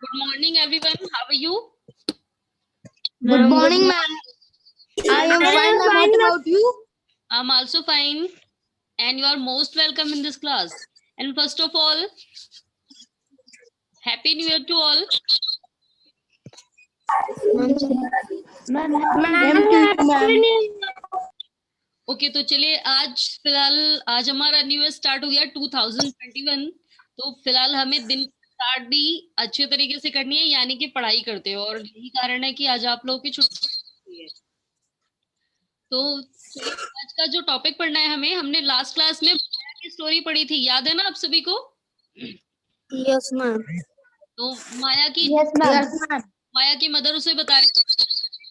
Good morning, everyone. How are you? Good morning, ma'am. I am fine, ma'am. What about you? I'm also fine, and you are most welcome in this class. And first of all, Happy New Year to all. Okay, तो चलिए आज हमारा new year start हो गया 2021। तो फिलहाल हमें दिन स्टार्ट भी अच्छे तरीके से करनी है, यानी कि पढ़ाई करते हो, और यही कारण है कि आज आप लोगों की छुट्टी है। तो चलिए, आज का जो टॉपिक पढ़ना है हमने लास्ट क्लास में माया की स्टोरी पढ़ी थी, याद है ना आप सभी को? Yes, ma'am. तो माया की Yes, ma'am. माया की मदर उसे बता रही थी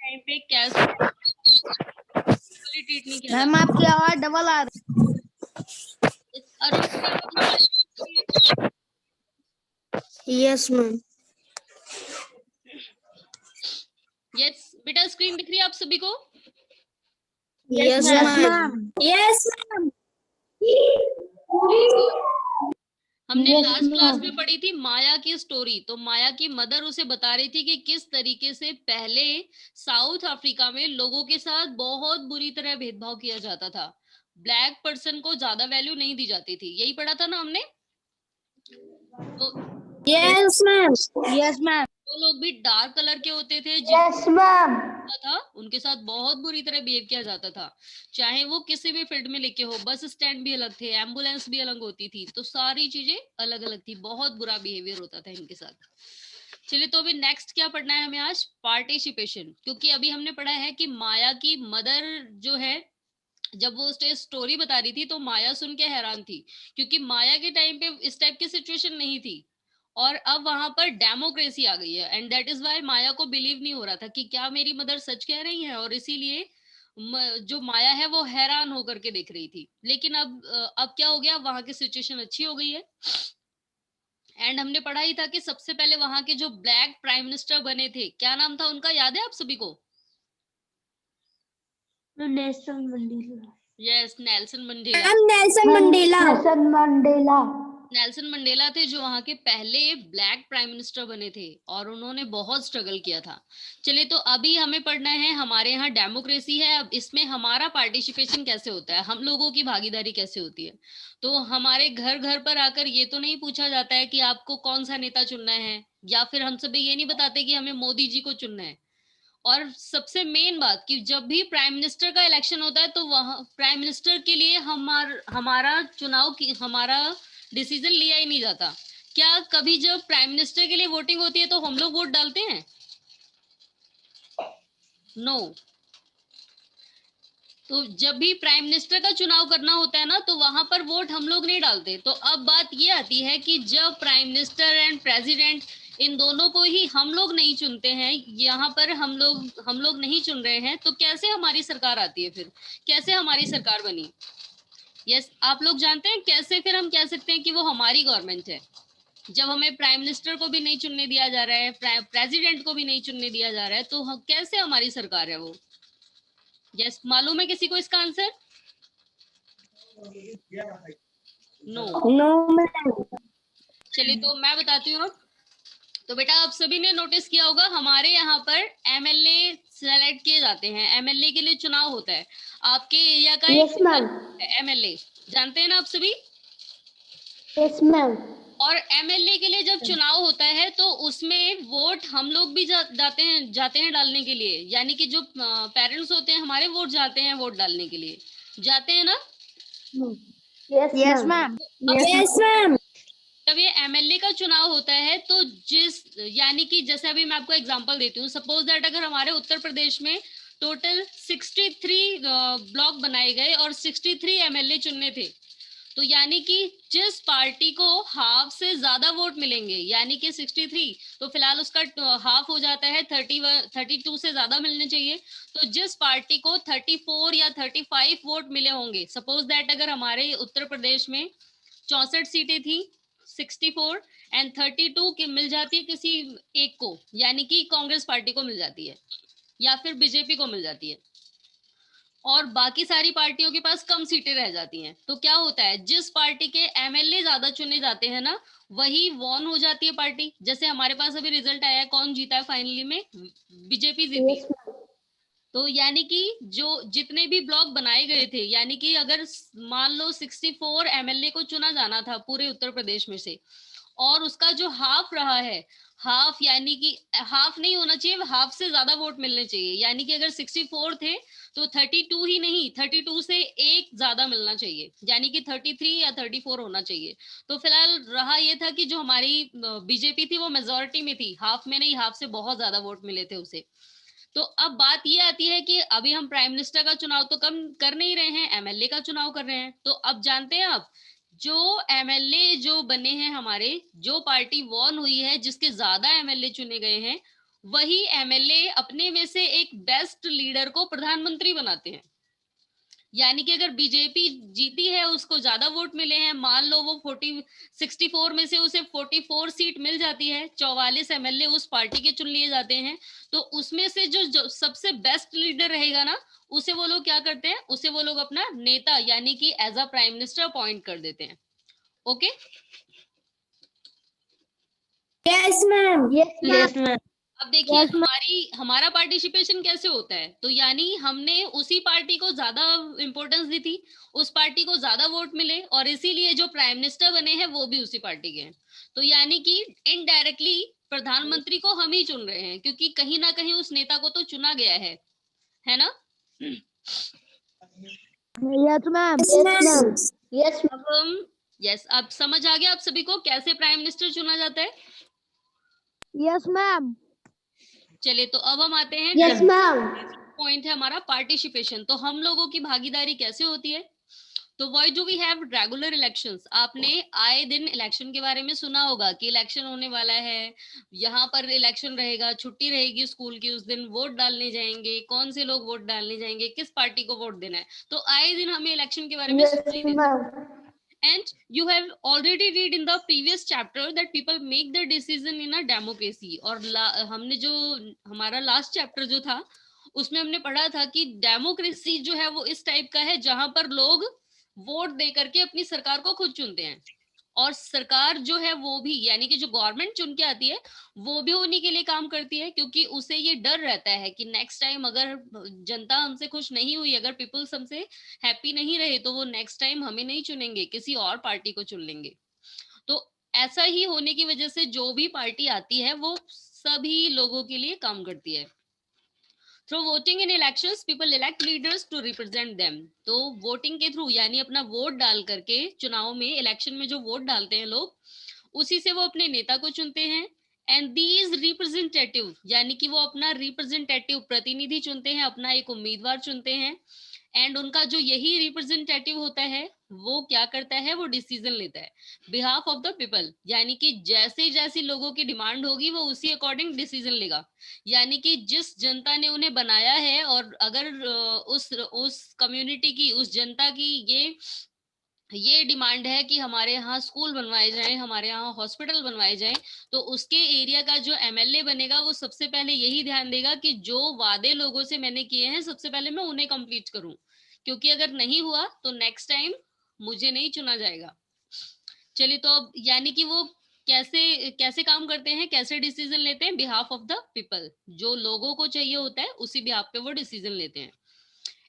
टाइम पे कैसे ट्रीट नहीं किया मैम आपकी आवाज डबल आ रही है। Yes, ma'am. यस बेटा, स्क्रीन दिख रही है आप सभी को? Yes, ma'am. Yes, ma'am. हमने लास्ट क्लास में पढ़ी थी माया की स्टोरी। तो माया की मदर उसे बता रही थी कि किस तरीके से पहले साउथ अफ्रीका में लोगों के साथ बहुत बुरी तरह भेदभाव किया जाता था। ब्लैक पर्सन को ज्यादा वैल्यू नहीं दी जाती थी। यही पढ़ा था ना हमने? तो Yes, ma'am. Yes, ma'am. जो लोग भी डार्क कलर के होते थे, Yes, ma'am. था उनके साथ बहुत बुरी तरह बिहेव किया जाता था, चाहे वो किसी भी फील्ड में लिखे हो। बस स्टैंड भी अलग थे, एम्बुलेंस भी अलग होती थी, तो सारी चीजें अलग अलग थी। बहुत बुरा बिहेवियर होता था इनके साथ। चलिए, तो अभी नेक्स्ट क्या पढ़ना है हमें आज? पार्टिसिपेशन। क्योंकि अभी हमने पढ़ा है कि माया की मदर जो है, जब वो स्टोरी बता रही थी तो माया सुन के हैरान थी, क्योंकि माया के टाइम पे इस टाइप की सिचुएशन नहीं थी, और अब वहां पर डेमोक्रेसी आ गई है। एंड दैट इज वाई माया को बिलीव नहीं हो रहा था कि क्या मेरी मदर सच कह रही है, और इसीलिए जो माया है वो हैरान होकर के देख रही थी। लेकिन अब क्या हो गया, वहां की सिचुएशन अच्छी हो गई है। एंड हमने पढ़ा ही था कि सबसे पहले वहां के जो ब्लैक प्राइम मिनिस्टर बने थे, क्या नाम था उनका, याद है आप सभी को? Nelson Mandela. Yes, Nelson Mandela. Nelson Mandela. Nelson Mandela. Nelson Mandela थे जो वहां के पहले ब्लैक प्राइम मिनिस्टर बने थे, और उन्होंने बहुत स्ट्रगल किया था। चलिए, तो अभी हमें पढ़ना है, हमारे यहाँ डेमोक्रेसी है। अब इसमें हमारा पार्टिसिपेशन कैसे होता है, हम लोगों की भागीदारी कैसे होती है। तो हमारे घर घर पर आकर ये तो नहीं पूछा जाता है कि आपको कौन सा नेता चुनना है, या फिर हम सभी ये नहीं बताते कि हमें मोदी जी को चुनना है। और सबसे मेन बात कि जब भी प्राइम मिनिस्टर का इलेक्शन होता है, तो वहां प्राइम मिनिस्टर के लिए हमारा चुनाव की हमारा डिसीजन लिया ही नहीं जाता। क्या कभी जब प्राइम मिनिस्टर के लिए वोटिंग होती है तो हम लोग वोट डालते हैं? नो। तो जब भी प्राइम मिनिस्टर का चुनाव करना होता है ना, तो वहां पर वोट हम लोग नहीं डालते। तो अब बात ये आती है कि जब प्राइम मिनिस्टर एंड प्रेसिडेंट, इन दोनों को ही हम लोग नहीं चुनते हैं, यहाँ पर हम लोग नहीं चुन रहे हैं, तो कैसे हमारी सरकार आती है फिर? कैसे हमारी सरकार बनी? यस, आप लोग जानते हैं कैसे फिर हम कह सकते हैं कि वो हमारी गवर्नमेंट है, जब हमें प्राइम मिनिस्टर को भी नहीं चुनने दिया जा रहा है, प्रेसिडेंट को भी नहीं चुनने दिया जा रहा है, तो कैसे हमारी सरकार है वो? यस, मालूम है किसी को इसका आंसर? नो। चलिए, तो मैं बताती हूँ। तो बेटा, आप सभी ने नोटिस किया होगा, हमारे यहाँ पर एमएलए सेलेक्ट किए जाते हैं। एमएलए के लिए चुनाव होता है। आपके एरिया का एक एमएलए जानते हैं ना आप सभी? Yes ma'am. और एमएलए के लिए जब चुनाव होता है तो उसमें वोट हम लोग भी जाते हैं डालने के लिए, यानी कि जो पेरेंट्स होते हैं हमारे, वोट जाते हैं वोट डालने के लिए, जाते हैं ना? Yes ma'am. Yes ma'am. जब ये एमएलए का चुनाव होता है तो यानी कि जैसे अभी मैं आपको एग्जांपल देती हूँ, सपोज दैट अगर हमारे उत्तर प्रदेश में टोटल 63 ब्लॉक बनाए गए और 63 एमएलए चुनने थे, तो यानी कि जिस पार्टी को हाफ से ज्यादा वोट मिलेंगे, यानी कि 63, तो फिलहाल उसका हाफ हो जाता है 32 से ज्यादा मिलने चाहिए। तो जिस पार्टी को 34 या 35 वोट मिले होंगे, सपोज दैट अगर हमारे उत्तर प्रदेश में 64 सीटें थी, 64 एंड 32 की मिल जाती है किसी एक को, यानी कि कांग्रेस पार्टी को मिल जाती है, या फिर बीजेपी को मिल जाती है। और बाकी सारी पार्टियों के पास कम सीटें रह जाती हैं। तो क्या होता है, जिस पार्टी के एमएलए ज्यादा चुने जाते हैं ना, वही वॉन हो जाती है पार्टी। जैसे हमारे पास अभी रिजल्ट आया है, कौन जीता है फाइनली में, बीजेपी जीती। तो यानी कि जो जितने भी ब्लॉक बनाए गए थे, यानी कि अगर मान लो 64 एमएलए को चुना जाना था पूरे उत्तर प्रदेश में से, और उसका जो हाफ रहा है, हाफ यानी कि हाफ नहीं होना चाहिए, हाफ से ज्यादा वोट मिलने चाहिए। यानी कि अगर 64 थे तो 32 ही नहीं, 32 से एक ज्यादा मिलना चाहिए, यानी कि 33 या 34 होना चाहिए। तो फिलहाल रहा ये था कि जो हमारी बीजेपी थी वो मेजोरिटी में थी, हाफ में नहीं, हाफ से बहुत ज्यादा वोट मिले थे उसे। तो अब बात ये आती है कि अभी हम प्राइम मिनिस्टर का चुनाव तो कम कर नहीं रहे हैं, एमएलए का चुनाव कर रहे हैं। तो अब जानते हैं आप, जो एमएलए जो बने हैं हमारे, जो पार्टी वॉन हुई है, जिसके ज्यादा एमएलए चुने गए हैं, वही एमएलए अपने में से एक बेस्ट लीडर को प्रधानमंत्री बनाते हैं। यानी कि अगर बीजेपी जीती है, उसको ज्यादा वोट मिले हैं, मान लो वो 64 में से उसे 44 सीट मिल जाती है, 44 एमएलए उस पार्टी के चुन लिए जाते हैं, तो उसमें से जो सबसे बेस्ट लीडर रहेगा ना, उसे वो लोग क्या करते हैं, उसे वो लोग अपना नेता यानी कि as a prime minister appoint कर देते हैं। Okay, Yes, ma'am. Yes, ma'am. अब देखिए Yes, ma'am. हमारा पार्टिसिपेशन कैसे होता है। तो यानी हमने उसी पार्टी को ज्यादा इंपॉर्टेंस दी थी, उस पार्टी को ज्यादा वोट मिले, और इसीलिए जो प्राइम मिनिस्टर बने हैं वो भी उसी पार्टी के हैं। तो यानी कि इनडायरेक्टली प्रधानमंत्री को हम ही चुन रहे हैं, क्योंकि कहीं ना कहीं उस नेता को तो चुना गया है ना। Yes, ma'am. Yes, ma'am. Yes, अब हम यस, अब समझ आ गया आप सभी को कैसे प्राइम मिनिस्टर चुना जाता है। yes, ma'am. चलिए, तो अब हम आते हैं Yes, ma'am. पॉइंट है हमारा पार्टिसिपेशन। तो हम लोगों की भागीदारी कैसे होती है। तो why do we have regular elections. आपने आए दिन इलेक्शन के बारे में सुना होगा कि इलेक्शन होने वाला है, यहाँ पर इलेक्शन रहेगा, छुट्टी रहेगी स्कूल की, उस दिन वोट डालने जाएंगे, कौन से लोग वोट डालने जाएंगे, किस पार्टी को वोट देना है। तो आए दिन हमें इलेक्शन के बारे में Yes, सुनाई देता ma'am. है। And you have already read in the previous chapter that people make the decision in a democracy। और हमने जो हमारा लास्ट चैप्टर जो था, उसमें हमने पढ़ा था कि डेमोक्रेसी जो है वो इस टाइप का है जहां पर लोग वोट दे करके अपनी सरकार को खुद चुनते हैं। और सरकार जो है वो भी, यानी कि जो गवर्नमेंट चुन के आती है, वो भी उन्हीं के लिए काम करती है, क्योंकि उसे ये डर रहता है कि नेक्स्ट टाइम अगर जनता हमसे खुश नहीं हुई, अगर पीपल्स हमसे हैप्पी नहीं रहे, तो वो नेक्स्ट टाइम हमें नहीं चुनेंगे, किसी और पार्टी को चुन लेंगे। तो ऐसा ही होने की वजह से जो भी पार्टी आती है वो सभी लोगों के लिए काम करती है। Through voting in elections people elect leaders to represent them. तो वोटिंग के थ्रू, यानी अपना वोट डाल करके, चुनाव में इलेक्शन में जो वोट डालते हैं लोग, उसी से वो अपने नेता को चुनते हैं। एंड दीज रिप्रेजेंटेटिव, यानी कि वो अपना रिप्रेजेंटेटिव प्रतिनिधि चुनते हैं, अपना एक उम्मीदवार चुनते हैं। एंड उनका जो यही रिप्रेजेंटेटिव होता है, वो क्या करता है, वो डिसीजन लेता है बिहाफ ऑफ द पीपल। यानी कि जैसे जैसी लोगों की डिमांड होगी वो उसी अकॉर्डिंग डिसीजन लेगा। यानी कि जिस जनता ने उन्हें बनाया है, और अगर उस कम्युनिटी की, उस जनता की ये डिमांड है कि हमारे यहाँ स्कूल बनवाए जाएं, हमारे यहाँ हॉस्पिटल बनवाए जाएं, तो उसके एरिया का जो एमएलए बनेगा वो सबसे पहले यही ध्यान देगा कि जो वादे लोगों से मैंने किए हैं, सबसे पहले मैं उन्हें कंप्लीट करूं, क्योंकि अगर नहीं हुआ तो नेक्स्ट टाइम मुझे नहीं चुना जाएगा। चलिए, तो अब यानी कि वो कैसे कैसे काम करते हैं, कैसे डिसीजन लेते हैं, बिहाफ ऑफ द पीपल। जो लोगों को चाहिए होता है उसी बिहाफ पे वो डिसीजन लेते हैं।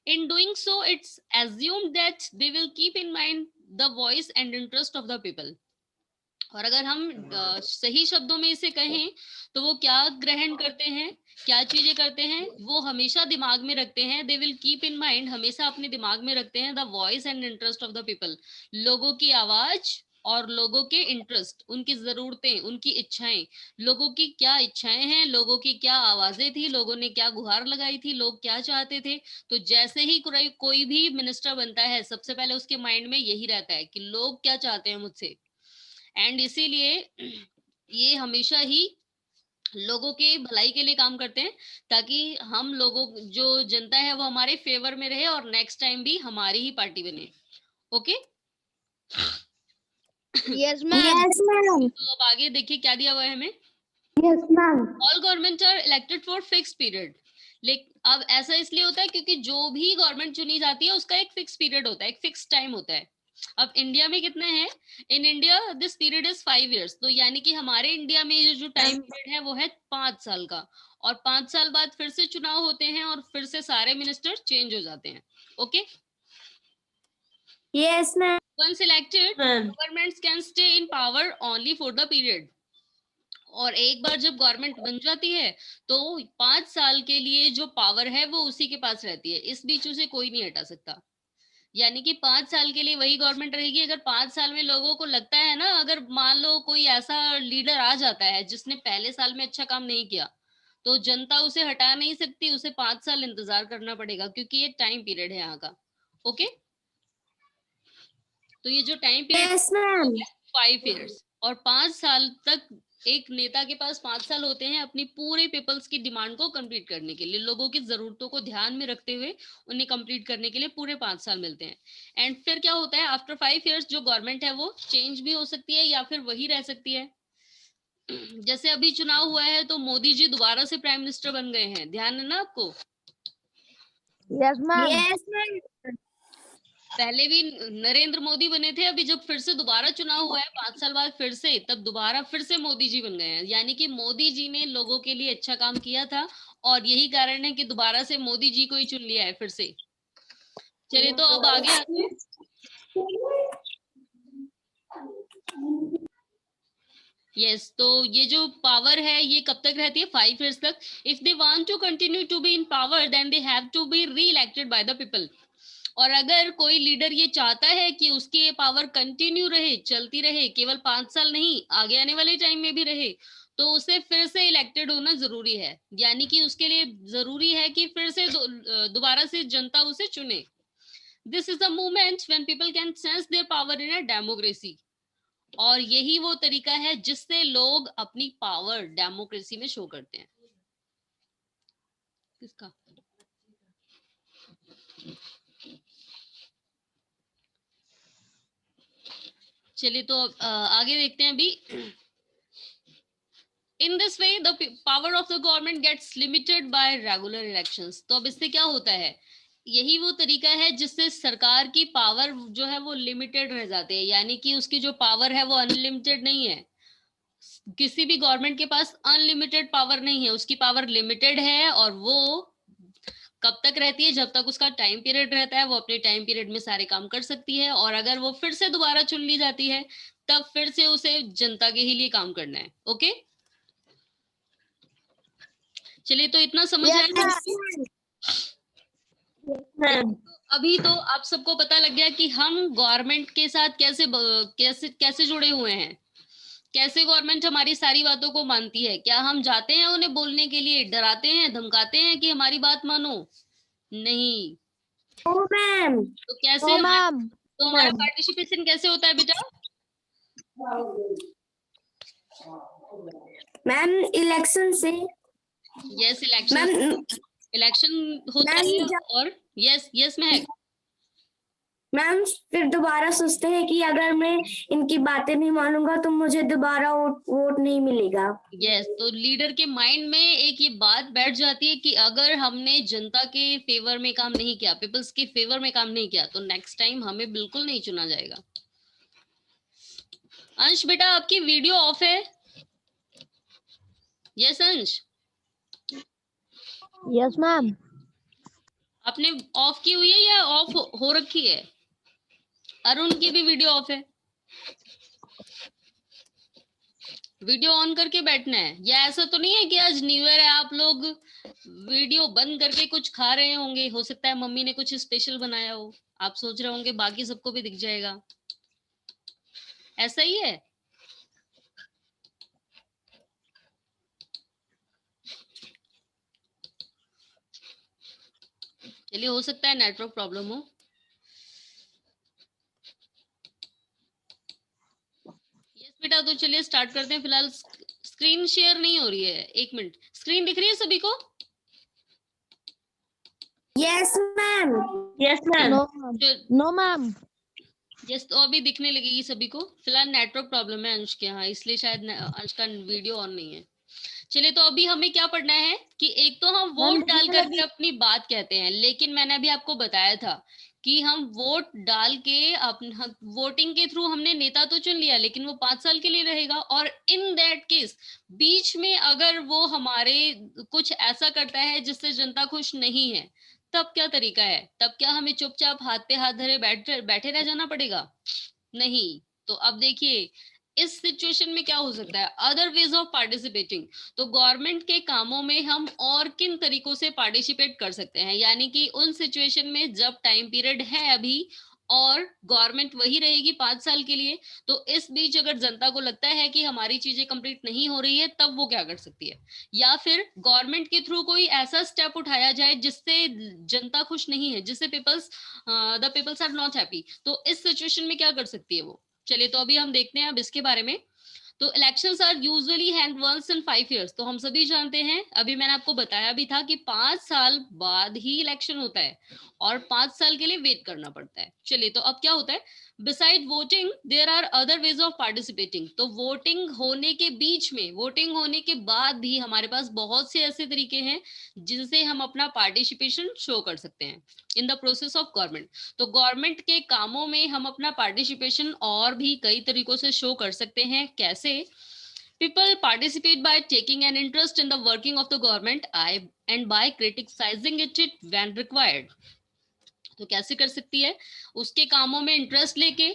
In doing so, it's assumed that they will keep in mind the voice and interest of the people। और अगर हम सही शब्दों में इसे कहें, तो वो क्या ग्रहण करते हैं, क्या चीजें करते हैं, वो हमेशा दिमाग में रखते हैं। They will keep in mind, हमेशा अपने दिमाग में रखते हैं, the voice and interest of the people. लोगों की आवाज और लोगों के इंटरेस्ट, उनकी जरूरतें, उनकी इच्छाएं, लोगों की क्या इच्छाएं हैं, लोगों की क्या आवाजें थी, लोगों ने क्या गुहार लगाई थी, लोग क्या चाहते थे। तो जैसे ही कोई भी मिनिस्टर बनता है, सबसे पहले उसके माइंड में यही रहता है कि लोग क्या चाहते हैं मुझसे। एंड इसीलिए ये हमेशा ही लोगों के भलाई के लिए काम करते हैं, ताकि हम लोगों, जो जनता है वो हमारे फेवर में रहे, और नेक्स्ट टाइम भी हमारी ही पार्टी बने। Okay, Yes, ma'am. Yes, ma'am. तो अब आगे देखिए क्या दिया हुआ है हमें। Yes, ma'am. All governments are elected for fixed period। लेकिन अब ऐसा इसलिए होता है क्योंकि जो भी गवर्नमेंट चुनी जाती है उसका एक फिक्स पीरियड होता है, एक फिक्स टाइम होता है। अब इंडिया में कितने हैं? In India this period is 5 years, तो यानी कि हमारे इंडिया में ये जो टाइम पीरियड है वो है 5 साल का, और 5 साल बाद फिर से चुनाव होते हैं और फिर से सारे मिनिस्टर चेंज हो जाते हैं। Okay, Yes, ma'am. once elected Ma'am. governments can stay in power only for the period, और एक बार जब गवर्नमेंट बन जाती है तो 5 साल के लिए जो पावर है वो उसी के पास रहती है, इस बीच उसे कोई नहीं हटा सकता। यानी कि 5 साल के लिए वही गवर्नमेंट रहेगी। अगर 5 साल में लोगों को लगता है ना, अगर मान लो कोई ऐसा लीडर आ जाता है जिसने पहले साल में अच्छा काम नहीं किया, तो जनता उसे हटा नहीं सकती, उसे 5 साल इंतजार करना पड़ेगा, क्योंकि ये टाइम पीरियड है यहाँ का। ओके, तो ये जो time period Yes, ma'am. 5 years, और 5 साल तक एक नेता के पास 5 साल होते हैं अपनी पूरे पीपल्स की डिमांड को कंप्लीट करने के लिए, लोगों की जरूरतों को ध्यान में रखते हुए उन्हें कंप्लीट करने के लिए पूरे 5 साल मिलते हैं। एंड फिर क्या होता है, आफ्टर 5 years जो गवर्नमेंट है वो चेंज भी हो सकती है या फिर वही रह सकती है। जैसे अभी चुनाव हुआ है तो मोदी जी दोबारा से प्राइम मिनिस्टर बन गए हैं, ध्यान है ना आपको? Yes, ma'am. Yes, ma'am. पहले भी नरेंद्र मोदी बने थे, अभी जब फिर से दोबारा चुनाव हुआ है 5 साल बाद फिर से, तब दोबारा फिर से मोदी जी बन गए हैं। यानी कि मोदी जी ने लोगों के लिए अच्छा काम किया था, और यही कारण है कि दोबारा से मोदी जी को ही चुन लिया है फिर से। चलिए, तो अब आगे आते हैं। यस, तो ये जो पावर है ये कब तक रहती है? 5 years तक। If they want to continue to be in power then they have to be re elected by the people. और अगर कोई लीडर ये चाहता है कि उसकी ये पावर कंटिन्यू रहे, चलती रहे, केवल 5 साल नहीं, आगे आने वाले टाइम में भी रहे, तो उसे फिर से इलेक्टेड होना जरूरी है। यानी कि उसके लिए जरूरी है कि फिर से दोबारा से जनता उसे चुने। This is the moment when people can sense their power in a democracy. और यही वो तरीका है जिससे लोग अपनी पावर डेमोक्रेसी में शो करते हैं। किसका? चलिए, तो आगे देखते हैं अभी। In this way the power of the government gets limited by regular elections. तो अब इससे क्या होता है, यही वो तरीका है जिससे सरकार की पावर जो है वो लिमिटेड रह जाती है। यानी कि उसकी जो पावर है वो अनलिमिटेड नहीं है, किसी भी गवर्नमेंट के पास अनलिमिटेड पावर नहीं है, उसकी पावर लिमिटेड है। और वो कब तक रहती है? जब तक उसका टाइम पीरियड रहता है, वो अपने टाइम पीरियड में सारे काम कर सकती है, और अगर वो फिर से दोबारा चुन ली जाती है तब फिर से उसे जनता के ही लिए काम करना है। ओके, चलिए, तो इतना समझ आया। अभी तो आप सबको पता लग गया कि हम गवर्नमेंट के साथ कैसे कैसे कैसे जुड़े हुए हैं, कैसे गवर्नमेंट हमारी सारी बातों को मानती है। क्या हम जाते हैं उन्हें बोलने के लिए, डराते हैं, धमकाते हैं कि हमारी बात मानो? नहीं। Oh, ma'am. तो कैसे Oh, ma'am. तो हमारा पार्टिसिपेशन कैसे होता है बेटा? मैम इलेक्शन से। यस, इलेक्शन होता है। और यस यस महक, मैम फिर दोबारा सोचते हैं कि अगर मैं इनकी बातें नहीं मानूंगा तो मुझे दोबारा वोट नहीं मिलेगा। यस, तो लीडर के माइंड में एक ये बात बैठ जाती है कि अगर हमने जनता के फेवर में काम नहीं किया, पीपल्स के फेवर में काम नहीं किया, तो नेक्स्ट टाइम हमें बिल्कुल नहीं चुना जाएगा। अंश बेटा, आपकी वीडियो ऑफ है? यस अंश, यस मैम। आपने ऑफ की हुई है या ऑफ हो रखी है? अरुण की भी वीडियो ऑफ है। वीडियो ऑन करके बैठना है। या ऐसा तो नहीं है कि आज न्यू ईयर है, आप लोग वीडियो बंद करके कुछ खा रहे होंगे, हो सकता है मम्मी ने कुछ स्पेशल बनाया हो, आप सोच रहे होंगे बाकी सबको भी दिख जाएगा। ऐसा ही है? चलिए, हो सकता है नेटवर्क प्रॉब्लम हो। यस बेटा, तो चलिए स्टार्ट करते हैं। फिलहाल स्क्रीन शेयर नहीं हो रही है, 1 मिनट। स्क्रीन दिख रही है सभी को? Yes ma'am. Yes ma'am. No ma'am. Yes, तो अभी दिखने लगेगी सभी को। फिलहाल नेटवर्क प्रॉब्लम है अंश के यहाँ, इसलिए शायद अंश का वीडियो ऑन नहीं है। चलिए, तो अभी हमें क्या पढ़ना है कि एक तो हम मैम वोट डाल मुझे करके लगी अपनी बात कहते हैं, लेकिन मैंने अभी आपको बताया था कि हम वोट डाल के वोटिंग के थ्रू हमने नेता तो चुन लिया, लेकिन वो 5 साल के लिए रहेगा। और इन दैट केस बीच में अगर वो हमारे कुछ ऐसा करता है जिससे जनता खुश नहीं है, तब क्या तरीका है? तब क्या हमें चुपचाप हाथ पे हाथ धरे बैठे रह जाना पड़ेगा? नहीं। तो अब देखिए, इस सिचुएशन में क्या हो सकता है, अदर वेज ऑफ पार्टिसिपेटिंग। तो गवर्नमेंट के कामों में हम और किन तरीकों से पार्टिसिपेट कर सकते हैं, यानी कि उन सिचुएशन में जब टाइम पीरियड है अभी और गवर्नमेंट वही रहेगी 5 साल के लिए, तो इस बीच अगर जनता को लगता है कि हमारी चीजें कंप्लीट नहीं हो रही है, तब वो क्या कर सकती है? या फिर गवर्नमेंट के थ्रू कोई ऐसा स्टेप उठाया जाए जिससे जनता खुश नहीं है, जिससे the peoples are not happy, तो इस सिचुएशन में क्या कर सकती है वो? चलिए, तो अभी हम देखते हैं अब इसके बारे में। तो elections are usually held once in 5 years, तो हम सभी जानते हैं, अभी मैंने आपको बताया भी था कि 5 साल बाद ही इलेक्शन होता है और 5 साल के लिए वेट करना पड़ता है। चलिए, तो अब क्या होता है, beside voting there are other ways of participating. तो वोटिंग होने के बीच में, वोटिंग होने के बाद भी हमारे पास बहुत से ऐसे तरीके हैं जिनसे हम अपना पार्टिसिपेशन शो कर सकते हैं in the process of government. तो गवर्नमेंट के कामों में हम अपना पार्टिसिपेशन और भी कई तरीकों से शो कर सकते हैं। कैसे? People participate by taking an interest in the working of the government and by criticizing it when required. तो कैसे कर सकती है? उसके कामों में इंटरेस्ट लेके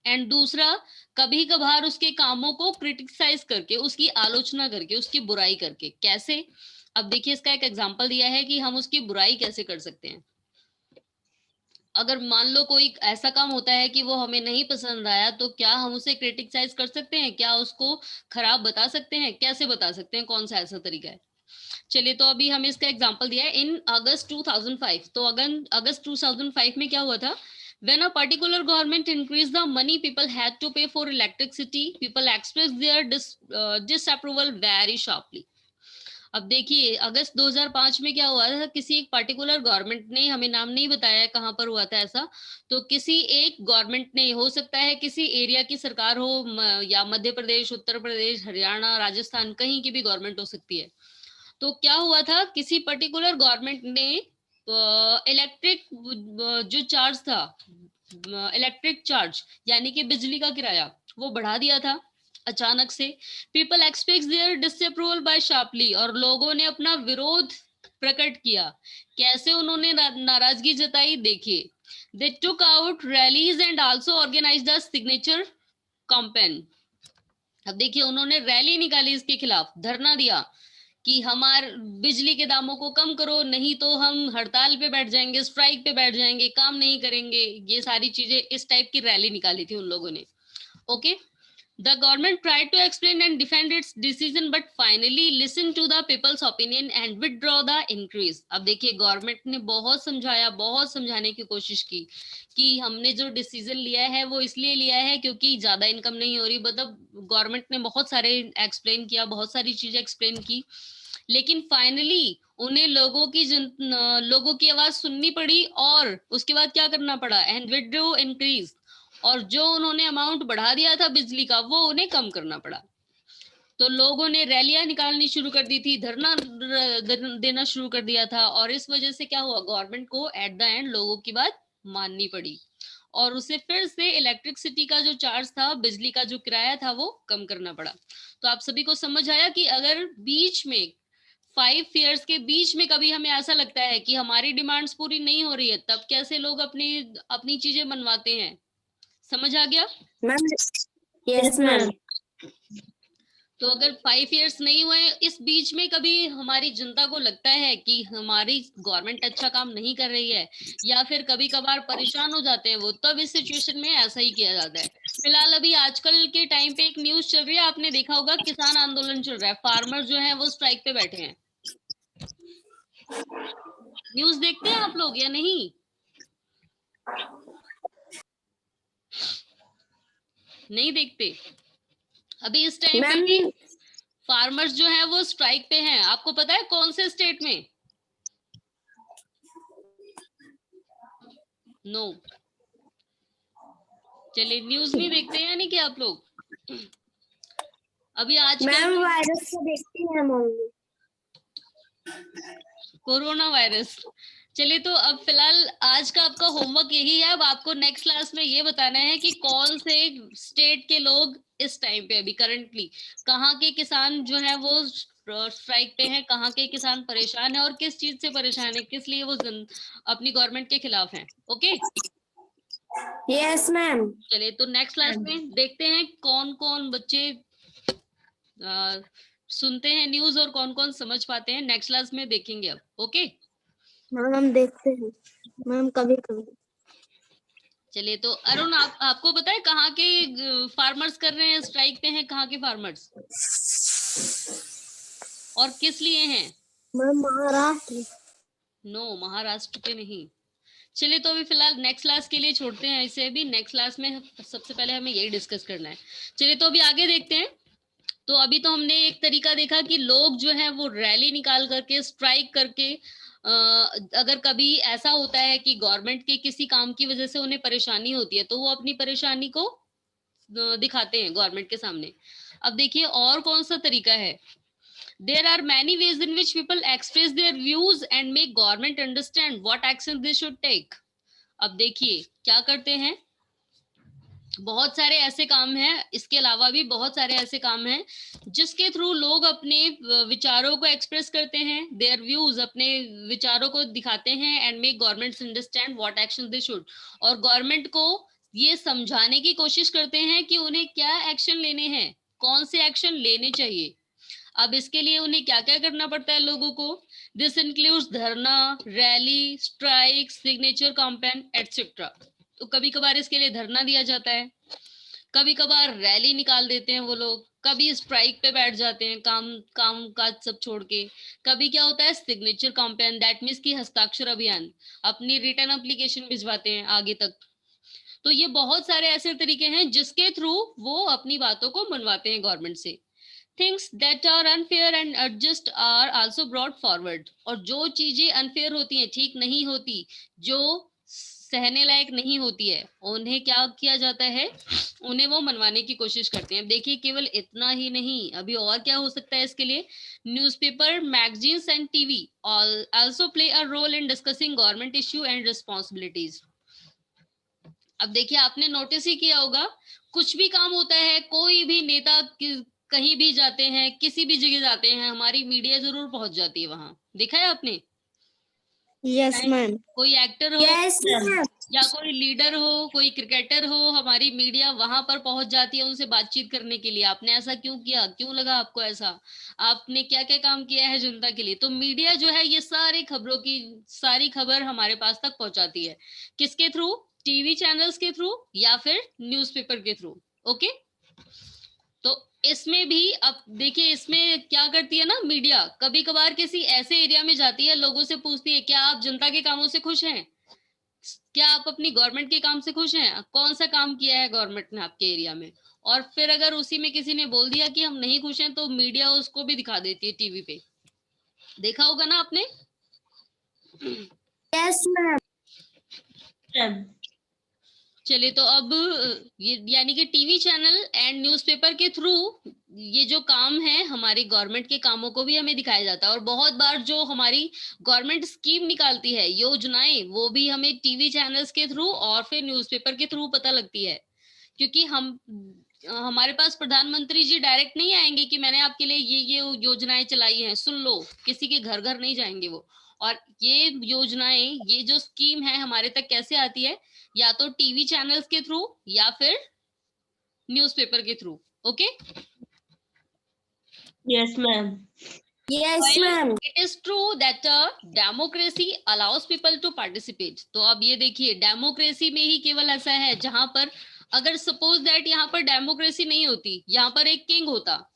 एंड दूसरा, कभी कभार उसके कामों को क्रिटिसाइज करके, उसकी आलोचना करके, उसकी बुराई करके। कैसे? अब देखिए, इसका एक एग्जांपल दिया है कि हम उसकी बुराई कैसे कर सकते हैं। अगर मान लो कोई ऐसा काम होता है कि वो हमें नहीं पसंद आया, तो क्या हम उसे क्रिटिसाइज कर सकते हैं? क्या उसको खराब बता सकते हैं? कैसे बता सकते हैं? कौन सा ऐसा तरीका है? चलिए, तो अभी हमें इसका एग्जांपल दिया है इन अगस्त 2005। तो अगस्त 2005 में क्या हुआ था? When a particular government increased the money people had to pay for electricity, people expressed their disapproval very sharply. अब देखिए, अगस्त 2005 में क्या हुआ था, किसी एक पर्टिकुलर गवर्नमेंट ने, हमें नाम नहीं बताया कहाँ पर हुआ था ऐसा, तो किसी एक गवर्नमेंट ने, हो सकता है किसी एरिया की सरकार हो, या मध्य प्रदेश, उत्तर प्रदेश, हरियाणा, राजस्थान, कहीं की भी गवर्नमेंट हो सकती है। तो क्या हुआ था, किसी पर्टिकुलर गवर्नमेंट ने इलेक्ट्रिक जो चार्ज था, इलेक्ट्रिक चार्ज यानी कि बिजली का किराया, वो बढ़ा दिया था अचानक से। People express their disapproval by sharply, और लोगों ने अपना विरोध प्रकट किया। कैसे उन्होंने नाराजगी जताई? देखिए, they took out rallies and also organised the signature campaign. अब देखिए, उन्होंने रैली निकाली इसके खिलाफ, धरना दिया कि हमार बिजली के दामों को कम करो, नहीं तो हम हड़ताल पे बैठ जाएंगे, स्ट्राइक पे बैठ जाएंगे, काम नहीं करेंगे। ये सारी चीजें, इस टाइप की रैली निकाली थी उन लोगों ने। Okay, the government tried to explain and defend its decision but finally listened to the people's opinion and withdraw the increase. अब देखिए, गवर्नमेंट ने बहुत समझाया, बहुत समझाने की कोशिश की कि हमने जो डिसीजन लिया है वो इसलिए लिया है क्योंकि ज्यादा इनकम नहीं हो रही। मतलब गवर्नमेंट ने बहुत सारे एक्सप्लेन किया, बहुत सारी चीजें एक्सप्लेन की, लेकिन फाइनली उन्हें लोगों की आवाज सुननी पड़ी और उसके बाद क्या करना पड़ा? एंड विथड्रॉ इंक्रीज, और जो उन्होंने अमाउंट बढ़ा दिया था बिजली का, वो उन्हें कम करना पड़ा। तो लोगों ने रैलियां निकालनी शुरू कर दी थी, धरना देना शुरू कर दिया था, और इस वजह से क्या हुआ, गवर्नमेंट को एट द एंड लोगों की बात माननी पड़ी और उसे फिर से इलेक्ट्रिसिटी का जो चार्ज था, बिजली का जो किराया था, वो कम करना पड़ा। तो आप सभी को समझ आया कि अगर बीच में 5 years के बीच में कभी हमें ऐसा लगता है कि हमारी डिमांड्स पूरी नहीं हो रही है, तब कैसे लोग अपनी अपनी चीजें मनवाते हैं। समझ आ गया? मैम। Yes ma'am. तो अगर 5 years नहीं हुए, इस बीच में कभी हमारी जनता को लगता है कि हमारी गवर्नमेंट अच्छा काम नहीं कर रही है, या फिर कभी कभार परेशान हो जाते हैं वो, तब इस सिचुएशन में ऐसा ही किया जाता है। फिलहाल अभी आजकल के टाइम पे एक न्यूज चल रही है, आपने देखा होगा, किसान आंदोलन चल रहा है, फार्मर जो है वो स्ट्राइक पे बैठे हैं। न्यूज देखते हैं आप लोग या नहीं? नहीं देखते? अभी इस टाइम पे मैम भी फार्मर्स जो है वो स्ट्राइक पे हैं। आपको पता है कौन से स्टेट में? नो। चलिए, न्यूज नहीं देखते हैं यानी कि आप लोग। अभी आजकल मैम वायरस को देखती हैं मम्मी। Corona virus. चलिए, तो अब फिलहाल आज का आपका होमवर्क यही है। अब आपको नेक्स्ट क्लास में ये बताना है कि कौन से स्टेट के लोग इस टाइम पे अभी करंटली कहाँ के किसान जो है वो स्ट्राइक पे हैं, कहाँ के किसान परेशान है और किस चीज से परेशान है, किस लिए वो अपनी गवर्नमेंट के खिलाफ हैं। Okay, yes ma'am. चलिए तो नेक्स्ट क्लास में देखते हैं कौन कौन बच्चे सुनते हैं न्यूज और कौन कौन समझ पाते हैं। नेक्स्ट क्लास में देखेंगे अब। ओके मैम हम देखते हैं मैम कभी कभी। चलिए, तो अरुण आपको पता है कहाँ के फार्मर्स कर रहे हैं, स्ट्राइक पे हैं कहाँ के फार्मर्स और किस लिए हैं? मैम महाराष्ट्र। नो, महाराष्ट्र पे नहीं। चलिए, तो अभी फिलहाल नेक्स्ट क्लास के लिए छोड़ते हैं इसे। अभी नेक्स्ट क्लास में सबसे पहले हमें यही डिस्कस करना है। चलिए, तो अभी आगे देखते हैं। तो अभी तो हमने एक तरीका देखा कि लोग जो है वो रैली निकाल करके, स्ट्राइक करके, अगर कभी ऐसा होता है कि गवर्नमेंट के किसी काम की वजह से उन्हें परेशानी होती है तो वो अपनी परेशानी को दिखाते हैं गवर्नमेंट के सामने। अब देखिए और कौन सा तरीका है। There are many ways in which people express their views and make government understand what action they should take. अब देखिए क्या करते हैं, बहुत सारे ऐसे काम हैं, इसके अलावा भी बहुत सारे ऐसे काम हैं जिसके थ्रू लोग अपने विचारों को एक्सप्रेस करते हैं, देयर व्यूज, अपने विचारों को दिखाते हैं, and make governments understand what action they should, और गवर्नमेंट को ये समझाने की कोशिश करते हैं कि उन्हें क्या एक्शन लेने हैं, कौन से एक्शन लेने चाहिए। अब इसके लिए उन्हें क्या क्या करना पड़ता है लोगों को। दिस इंक्लूड्स धरना, rally, strike, signature campaign etcetera. तो कभी कभार इसके लिए धरना दिया जाता है, कभी कभार रैली निकाल देते हैं वो लोग, कभी स्ट्राइक पे बैठ जाते हैं काम काम काज सब छोड़ के। कभी क्या होता है, सिग्नेचर कैंपेन, दैट मीन्स की हस्ताक्षर अभियान, अपनी रिटर्न एप्लीकेशन भिजवाते हैं आगे तक। तो ये बहुत सारे ऐसे तरीके हैं जिसके थ्रू वो अपनी बातों को मनवाते हैं गवर्नमेंट से। Things that are unfair and adjust are also brought forward. और जो चीजें अनफेयर होती हैं, ठीक नहीं होती, जो सहने लायक नहीं होती है, उन्हें क्या किया जाता है, उन्हें वो मनवाने की कोशिश करते हैं। देखिए केवल इतना ही नहीं, अभी और क्या हो सकता है इसके लिए। Newspaper, magazines and TV also play a role in discussing government issue and responsibilities. अब देखिए आपने नोटिस ही किया होगा, कुछ भी काम होता है, कोई भी नेता कहीं भी जाते हैं, किसी भी जगह जाते हैं, हमारी मीडिया जरूर पहुंच जाती है वहां। देखा है आपने? Yes ma'am. कोई एक्टर हो, यस मैम। या कोई लीडर हो, कोई क्रिकेटर हो, हमारी मीडिया वहां पर पहुंच जाती है उनसे बातचीत करने के लिए। आपने ऐसा क्यों किया, क्यों लगा आपको ऐसा, आपने क्या क्या काम किया है जनता के लिए। तो मीडिया जो है ये सारी खबरों की सारी खबर हमारे पास तक पहुंचाती है। किसके थ्रू? टीवी चैनल्स के थ्रू या फिर न्यूज़पेपर के थ्रू। ओके, तो इसमें भी अब देखिए इसमें क्या करती है ना मीडिया, कभी कभार किसी ऐसे एरिया में जाती है, लोगों से पूछती है क्या आप जनता के कामों से खुश हैं, क्या आप अपनी गवर्नमेंट के काम से खुश हैं, कौन सा काम किया है गवर्नमेंट ने आपके एरिया में। और फिर अगर उसी में किसी ने बोल दिया कि हम नहीं खुश हैं तो मीडिया उसको भी दिखा देती है टीवी पे। देखा होगा ना आपने? Yes ma'am. चलिए, तो अब ये यानी कि टीवी चैनल एंड न्यूज़पेपर के थ्रू ये जो काम है हमारी गवर्नमेंट के कामों को भी हमें दिखाया जाता है। और बहुत बार जो हमारी गवर्नमेंट स्कीम निकालती है, योजनाएं, वो भी हमें टीवी चैनल्स के थ्रू और फिर न्यूज़पेपर के थ्रू पता लगती है। क्योंकि हमारे पास प्रधानमंत्री जी डायरेक्ट नहीं आएंगे कि मैंने आपके लिए ये योजनाएं चलाई हैं, सुन लो, किसी के घर घर नहीं जाएंगे वो। और ये योजनाएं, ये जो स्कीम है हमारे तक कैसे आती है, या तो टीवी चैनल्स के थ्रू या फिर न्यूज़पेपर के थ्रू। Okay, yes ma'am. Yes ma'am. It is true that democracy allows people to participate. तो अब ये देखिए, डेमोक्रेसी में ही केवल ऐसा है जहां पर, अगर सपोज दैट यहाँ पर डेमोक्रेसी नहीं होती, यहाँ पर एक किंग होता,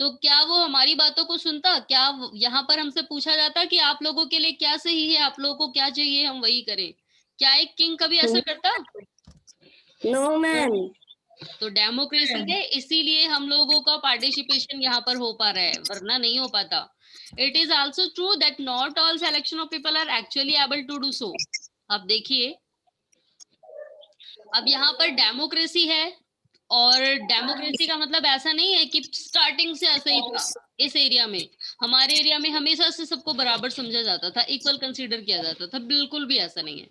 तो क्या वो हमारी बातों को सुनता? क्या यहाँ पर हमसे पूछा जाता कि आप लोगों के लिए क्या सही है, आप लोगों को क्या चाहिए, हम वही करें? क्या एक किंग कभी ऐसा करता? No ma'am. तो डेमोक्रेसी है, इसीलिए हम लोगों का पार्टिसिपेशन यहाँ पर हो पा रहा है, वरना नहीं हो पाता। It is also true that not all selection of people are actually able to do so. अब देखिए, अब यहाँ पर डेमोक्रेसी है, और डेमोक्रेसी का मतलब ऐसा नहीं है कि स्टार्टिंग से ऐसा ही था। इस एरिया में, हमारे एरिया में हमेशा से सबको बराबर समझा जाता था, इक्वल कंसीडर किया जाता था, बिल्कुल भी ऐसा नहीं है।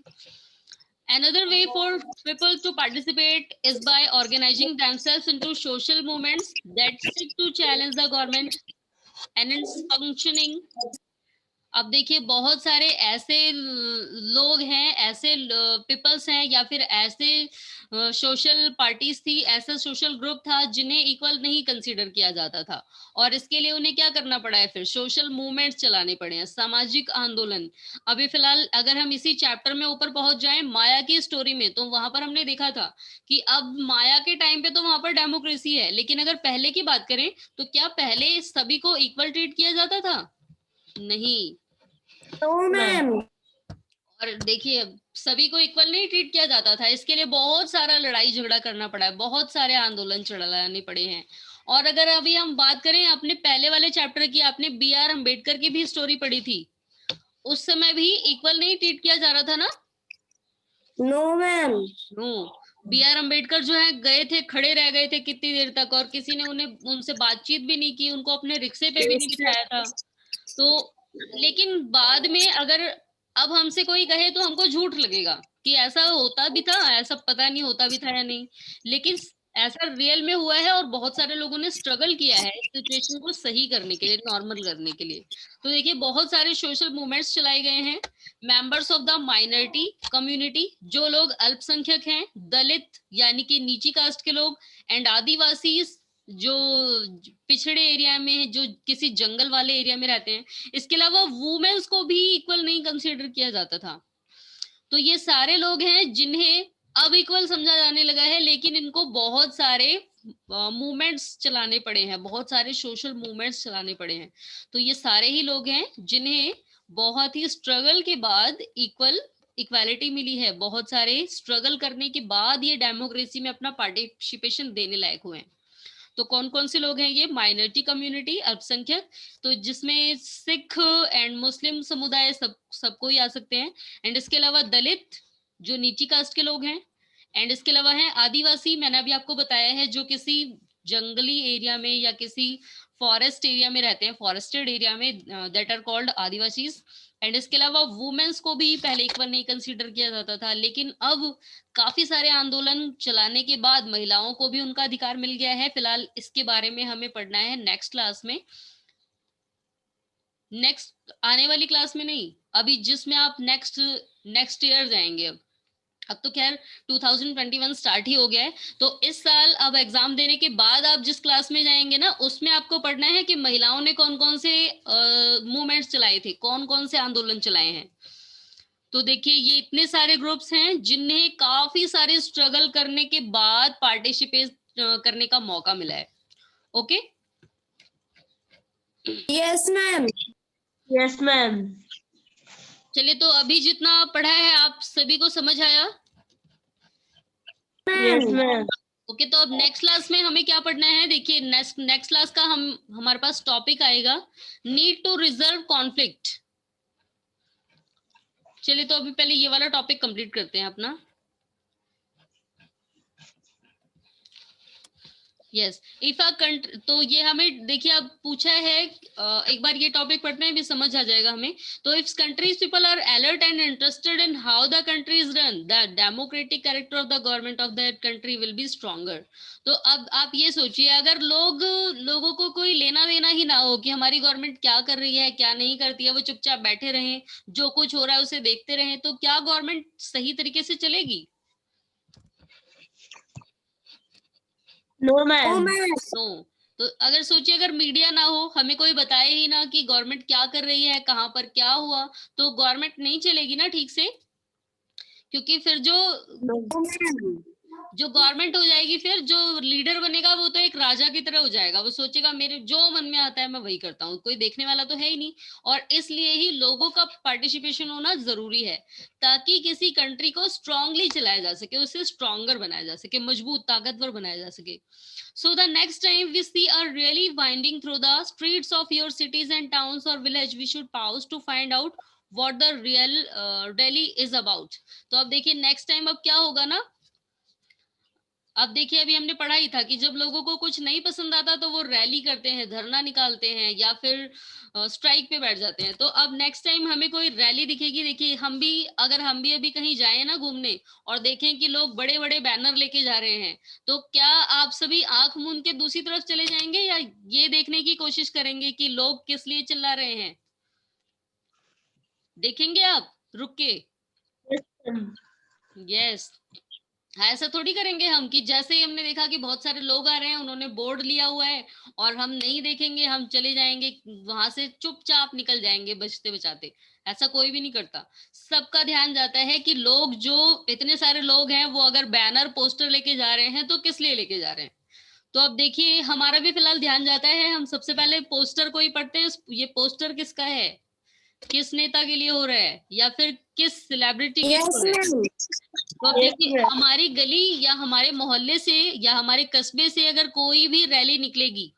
Another way for people to participate is by organizing themselves into social movements that seek to challenge the government and its functioning। अब देखिए बहुत सारे ऐसे लोग हैं, ऐसे पीपल्स हैं, या फिर ऐसे सोशल पार्टीज थी, ऐसा सोशल ग्रुप था जिन्हें इक्वल नहीं कंसीडर किया जाता था, और इसके लिए उन्हें क्या करना पड़ा है, फिर सोशल मूवमेंट्स चलाने पड़े हैं, सामाजिक आंदोलन। अभी फिलहाल अगर हम इसी चैप्टर में ऊपर पहुंच जाएं माया की स्टोरी में, तो वहां पर हमने देखा था कि अब माया के टाइम पे तो वहां पर डेमोक्रेसी है, लेकिन अगर पहले की बात करें तो क्या पहले सभी को इक्वल ट्रीट किया जाता था? नहीं। तो मैम और देखिए सभी को इक्वल नहीं ट्रीट किया जाता था, इसके लिए बहुत सारा लड़ाई झगड़ा करना पड़ा है, बहुत सारे आंदोलन चलाने पड़े हैं। और अगर अभी हम बात करें अपने पहले वाले चैप्टर की, आपने बी आर अम्बेडकर की भी स्टोरी पढ़ी थी, उस समय भी इक्वल नहीं ट्रीट किया जा रहा था ना? No ma'am. No. B R Ambedkar जो है गए थे, खड़े रह गए थे कितनी देर तक, और किसी ने उन्हें उनसे बातचीत भी नहीं की, उनको अपने रिक्शे पे भी नहीं बिठाया था। तो लेकिन बाद में अगर अब हमसे कोई कहे तो हमको झूठ लगेगा कि ऐसा होता भी था, ऐसा पता नहीं होता भी था या नहीं, लेकिन ऐसा रियल में हुआ है, और बहुत सारे लोगों ने स्ट्रगल किया है इस सिचुएशन को सही करने के लिए, नॉर्मल करने के लिए। तो देखिए बहुत सारे सोशल मूवमेंट्स चलाए गए हैं। Members of the minority community, जो लोग अल्पसंख्यक हैं, दलित यानी कि नीची कास्ट के लोग, एंड आदिवासी जो पिछड़े एरिया में, जो किसी जंगल वाले एरिया में रहते हैं। इसके अलावा वुमेन्स को भी इक्वल नहीं कंसीडर किया जाता था। तो ये सारे लोग हैं जिन्हें अब इक्वल समझा जाने लगा है, लेकिन इनको बहुत सारे मूवमेंट्स चलाने पड़े हैं, बहुत सारे सोशल मूवमेंट्स चलाने पड़े हैं। तो ये सारे ही लोग हैं जिन्हें बहुत ही स्ट्रगल के बाद इक्वालिटी मिली है, बहुत सारे स्ट्रगल करने के बाद ये डेमोक्रेसी में अपना पार्टिसिपेशन देने लायक हुए हैं। तो कौन कौन से लोग हैं ये? माइनॉरिटी कम्युनिटी, अल्पसंख्यक, तो जिसमें सिख एंड मुस्लिम समुदाय सबको ही आ सकते हैं। एंड इसके अलावा दलित, जो नीची कास्ट के लोग हैं। एंड इसके अलावा है आदिवासी, मैंने अभी आपको बताया है, जो किसी जंगली एरिया में या किसी फॉरेस्ट एरिया में रहते हैं, फॉरेस्टेड एरिया में, that are called Adivasis. And इसके अलावा वुमेन्स को भी पहले इक्वल नहीं कंसीडर किया जाता था, लेकिन अब काफी सारे आंदोलन चलाने के बाद महिलाओं को भी उनका अधिकार मिल गया है। फिलहाल इसके बारे में हमें पढ़ना है नेक्स्ट क्लास में, नेक्स्ट आने वाली क्लास में नहीं, अभी जिसमें आप नेक्स्ट ईयर जाएंगे। अब तो खैर 2021 स्टार्ट ही हो गया है, तो इस साल अब एग्जाम देने के बाद आप जिस क्लास में जाएंगे ना, उसमें आपको पढ़ना है कि महिलाओं ने कौन कौन से मूवमेंट्स चलाए थे, कौन कौन से आंदोलन चलाए हैं। तो देखिए ये इतने सारे ग्रुप्स हैं जिन्हें काफी सारे स्ट्रगल करने के बाद पार्टिसिपेट करने का मौका मिला है। Okay, yes ma'am. Yes ma'am. चलिए तो अभी जितना पढ़ा है आप सभी को समझ आया? Yes ma'am. ओके, तो अब नेक्स्ट क्लास में हमें क्या पढ़ना है? देखिए नेक्स्ट क्लास का हमारे पास टॉपिक आएगा नीड टू रिजर्व कॉन्फ्लिक्ट। चलिए तो अभी पहले ये वाला टॉपिक कंप्लीट करते हैं अपना। यस, इफ अ कंट्री, तो ये हमें देखिए अब पूछा है, एक बार ये टॉपिक पढ़ते हैं भी समझ आ जाएगा हमें। तो if countries people are alert and interested in how the country is run, the democratic character of the government of that country will be stronger. तो अब आप ये सोचिए, अगर लोगों को कोई लेना देना ही ना हो कि हमारी गवर्नमेंट क्या कर रही है क्या नहीं करती है, वो चुपचाप बैठे रहें, जो कुछ हो रहा है उसे देखते रहें, तो क्या गवर्नमेंट सही तरीके से चलेगी? No ma'am. नो। तो अगर सोचिए, अगर मीडिया ना हो, हमें कोई बताए ही ना कि गवर्नमेंट क्या कर रही है, कहाँ पर क्या हुआ, तो गवर्नमेंट नहीं चलेगी ना ठीक से। क्योंकि फिर जो गवर्नमेंट हो जाएगी, फिर जो लीडर बनेगा वो तो एक राजा की तरह हो जाएगा, वो सोचेगा मेरे जो मन में आता है मैं वही करता हूँ, कोई देखने वाला तो है ही नहीं। और इसलिए ही लोगों का पार्टिसिपेशन होना जरूरी है, ताकि किसी कंट्री को स्ट्रांगली चलाया जा सके, उसे स्ट्रॉन्गर बनाया जा सके, मजबूत ताकतवर बनाया जा सके। So the next time we see a really winding through the streets of your cities and towns or village, we should pause to find out what the real rally is about. तो अब देखिए next time अब क्या होगा ना, अब देखिए अभी हमने पढ़ा ही था कि जब लोगों को कुछ नहीं पसंद आता तो वो रैली करते हैं, धरना निकालते हैं या फिर स्ट्राइक पे बैठ जाते हैं। तो अब नेक्स्ट टाइम हमें कोई रैली दिखेगी, देखिए अगर हम भी अभी कहीं जाए ना घूमने और देखें कि लोग बड़े बड़े बैनर लेके जा रहे हैं, तो क्या आप सभी आंख मूंद के दूसरी तरफ चले जाएंगे या ये देखने की कोशिश करेंगे कि लोग किस लिए चिल्ला रहे हैं? देखेंगे आप रुक के? Yes, ma'am. यस। ऐसा थोड़ी करेंगे हम कि जैसे ही हमने देखा कि बहुत सारे लोग आ रहे हैं, उन्होंने बोर्ड लिया हुआ है और हम नहीं देखेंगे, हम चले जाएंगे वहां से, चुपचाप निकल जाएंगे बचते बचाते। ऐसा कोई भी नहीं करता। सबका ध्यान जाता है कि लोग, जो इतने सारे लोग हैं, वो अगर बैनर पोस्टर लेके जा रहे हैं तो किस लिए लेके जा रहे हैं। तो अब देखिए हमारा भी फिलहाल ध्यान जाता है, हम सबसे पहले पोस्टर को ही पढ़ते हैं। ये पोस्टर किसका है, किस नेता के लिए हो रहा है या फिर किस सेलिब्रिटी के लिए यस हो रहा है। मैम। तो अब Yes, देखिए ma'am. हमारी गली या हमारे मोहल्ले से या हमारे कस्बे से अगर कोई भी रैली निकलेगी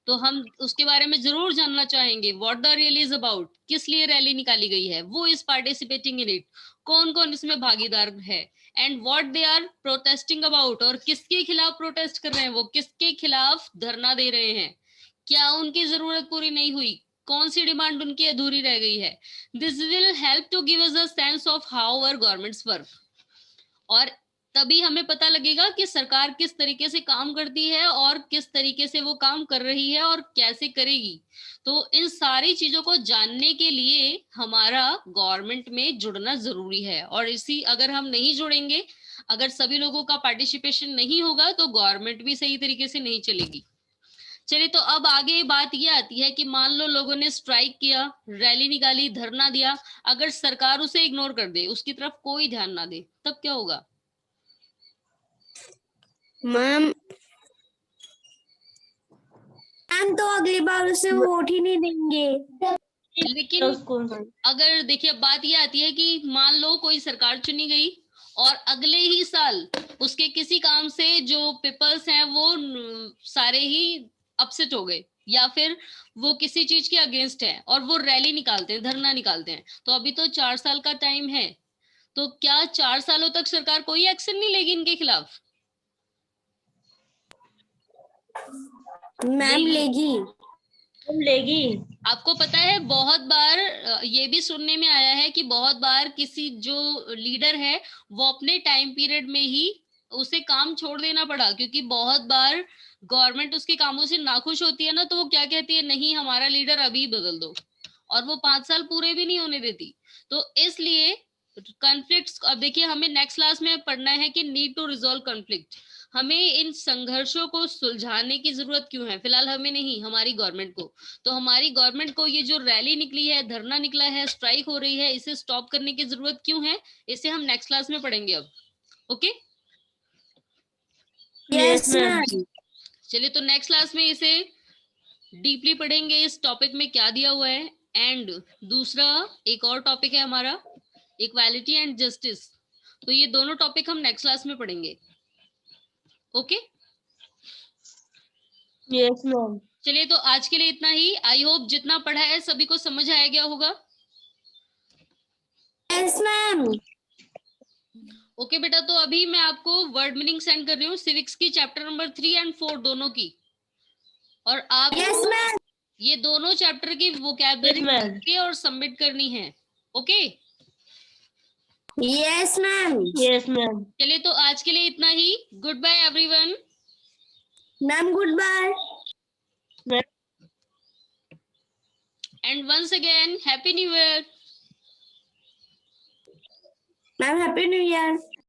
तो हम उसके बारे में जरूर जानना चाहेंगे, what the rally is about, किस लिए रैली निकाली गई है, वो इज पार्टिसिपेटिंग इन इट, कौन कौन इसमें भागीदार है, and what they are protesting about, और किसके खिलाफ प्रोटेस्ट कर रहे हैं, वो किसके खिलाफ धरना दे रहे हैं, क्या उनकी जरूरत पूरी नहीं हुई, कौन सी डिमांड उनकी अधूरी रह गई है। This will help to give us a sense of how our governments work, और तभी हमें पता लगेगा कि सरकार किस तरीके से काम करती है और किस तरीके से वो काम कर रही है और कैसे करेगी। तो इन सारी चीजों को जानने के लिए हमारा गवर्नमेंट में जुड़ना जरूरी है, और इसी अगर हम नहीं जुड़ेंगे, अगर सभी लोगों का पार्टिसिपेशन नहीं होगा तो गवर्नमेंट भी सही तरीके से नहीं चलेगी। चलिए, तो अब आगे बात ये आती है कि मान लो लोगों ने स्ट्राइक किया, रैली निकाली, धरना दिया, अगर सरकार उसे इग्नोर कर दे, उसकी तरफ कोई ध्यान ना दे, तब क्या होगा? मैम तो अगली बार उसे वोट ही नहीं देंगे। लेकिन अगर देखिए बात ये आती है कि मान लो कोई सरकार चुनी गई और अगले ही साल उसके किसी काम से जो पीपल्स हैं वो सारे ही अपसेट हो गए, या फिर वो किसी चीज के अगेंस्ट है और वो रैली निकालते हैं, धरना निकालते हैं, तो अभी तो 4 साल का टाइम है, तो क्या 4 सालों तक सरकार कोई एक्शन नहीं लेगी इनके खिलाफ? मैम लेगी। आपको पता है बहुत बार ये भी सुनने में आया है कि बहुत बार किसी जो लीडर है वो अपने टाइम पीरियड में ही उसे काम छोड़ देना पड़ा, क्योंकि बहुत बार गवर्नमेंट उसके कामों से नाखुश होती है ना, तो वो क्या कहती है, नहीं हमारा लीडर अभी बदल दो, और वो 5 साल पूरे भी नहीं होने देती। तो इसलिए कॉन्फ्लिक्ट्स, अब देखिए हमें नेक्स्ट क्लास में पढ़ना है कि नीड टू रिजॉल्व कॉन्फ्लिक्ट, हमें इन संघर्षों को सुलझाने की जरूरत क्यों है, फिलहाल हमें नहीं, हमारी गवर्नमेंट को। तो हमारी गवर्नमेंट को ये जो रैली निकली है, धरना निकला है, स्ट्राइक हो रही है, इसे स्टॉप करने की जरूरत क्यों है, इसे हम नेक्स्ट क्लास में पढ़ेंगे अब। Okay, yes ma'am. चलिए, तो नेक्स्ट क्लास में इसे डीपली पढ़ेंगे, इस टॉपिक में क्या दिया हुआ है। एंड दूसरा एक और टॉपिक है हमारा, इक्वालिटी एंड जस्टिस, तो ये दोनों टॉपिक हम नेक्स्ट क्लास में पढ़ेंगे। Okay, yes ma'am. चलिए, तो आज के लिए इतना ही। आई होप जितना पढ़ा है सभी को समझ आया गया होगा। Yes ma'am. ओके बेटा, तो अभी मैं आपको वर्ड मीनिंग सेंड कर रही हूँ सिविक्स की चैप्टर नंबर 3 और 4 दोनों की, और आप यस मैम। ये दोनों चैप्टर की वोकैबुलरी Yes, ma'am. करके और सबमिट करनी है। Okay, yes ma'am. Yes ma'am. चलिए, तो आज के लिए इतना ही। Good bye everyone. Ma'am good bye. And once again happy new year. Ma'am happy new year.